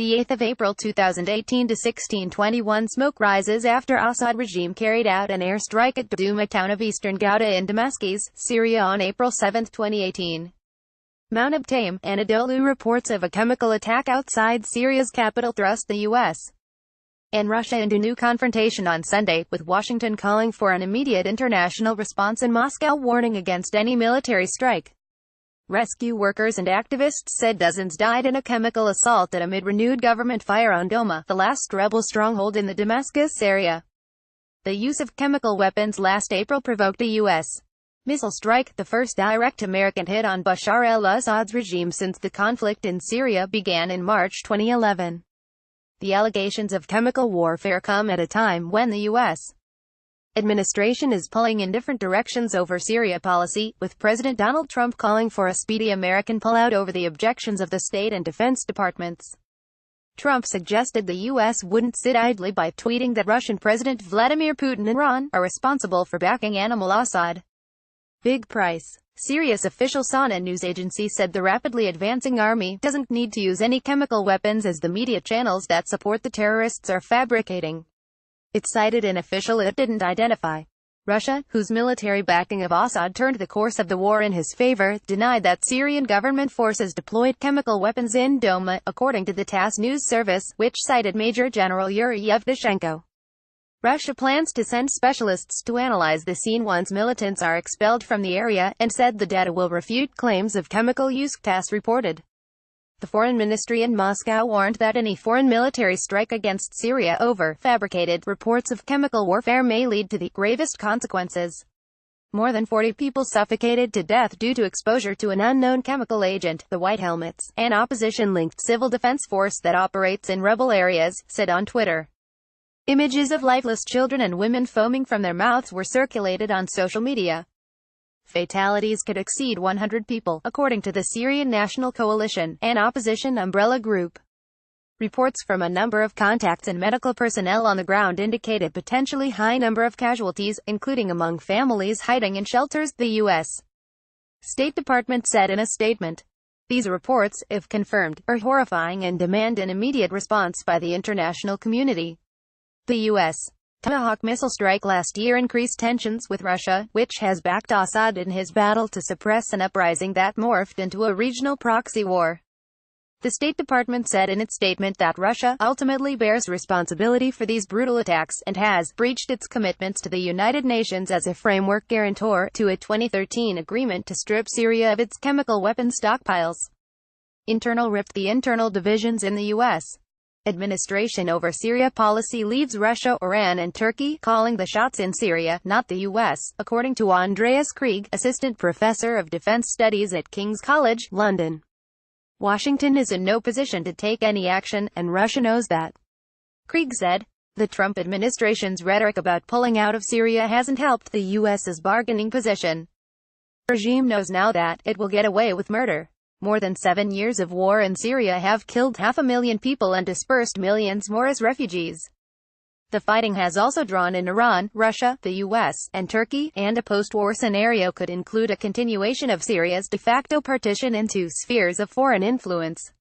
The 8th of April 2018 to 1621, smoke rises after Assad Regime carried out an airstrike at the Duma town of Eastern Ghouta in Damascus, Syria on April 7, 2018. Mouneb Taim, Anadolu Reports of a chemical attack outside Syria's capital thrust the U.S. and Russia into new confrontation on Sunday, with Washington calling for an immediate international response and Moscow warning against any military strike. Rescue workers and activists said dozens died in a chemical assault amid renewed government fire on Douma, the last rebel stronghold in the Damascus area. The use of chemical weapons last April provoked a U.S. missile strike, the first direct American hit on Bashar al-Assad's regime since the conflict in Syria began in March 2011. The allegations of chemical warfare come at a time when the U.S. administration is pulling in different directions over Syria policy, with President Donald Trump calling for a speedy American pullout over the objections of the State and Defense Departments. Trump suggested the U.S. wouldn't sit idly by tweeting that Russian President Vladimir Putin and Iran are responsible for backing al-Assad. Big price. Syria's official Sana news agency said the rapidly advancing army doesn't need to use any chemical weapons as the media channels that support the terrorists are fabricating. It cited an official it didn't identify. Russia, whose military backing of Assad turned the course of the war in his favor, denied that Syrian government forces deployed chemical weapons in Douma, according to the TASS news service, which cited Major General Yuri Yevtushenko. Russia plans to send specialists to analyze the scene once militants are expelled from the area, and said the data will refute claims of chemical use, TASS reported. The Foreign Ministry in Moscow warned that any foreign military strike against Syria over fabricated reports of chemical warfare may lead to the gravest consequences. More than 40 people suffocated to death due to exposure to an unknown chemical agent, the White Helmets, an opposition-linked civil defense force that operates in rebel areas, said on Twitter. Images of lifeless children and women foaming from their mouths were circulated on social media. Fatalities could exceed 100 people, according to the Syrian National Coalition, an opposition umbrella group. Reports from a number of contacts and medical personnel on the ground indicate a potentially high number of casualties, including among families hiding in shelters, the U.S. State Department said in a statement. These reports, if confirmed, are horrifying and demand an immediate response by the international community. The U.S. Tomahawk missile strike last year increased tensions with Russia, which has backed Assad in his battle to suppress an uprising that morphed into a regional proxy war. The State Department said in its statement that Russia ultimately bears responsibility for these brutal attacks, and has breached its commitments to the United Nations as a framework guarantor to a 2013 agreement to strip Syria of its chemical weapons stockpiles. Internal rift. The internal divisions in the U.S. administration over Syria policy leaves Russia, Iran and Turkey calling the shots in Syria, not the U.S., according to Andreas Krieg, assistant professor of defense studies at King's College, London. Washington is in no position to take any action, and Russia knows that. Krieg said, the Trump administration's rhetoric about pulling out of Syria hasn't helped the U.S.'s bargaining position. The regime knows now that it will get away with murder. More than 7 years of war in Syria have killed 500,000 people and dispersed millions more as refugees. The fighting has also drawn in Iran, Russia, the U.S., and Turkey, and a post-war scenario could include a continuation of Syria's de facto partition into spheres of foreign influence.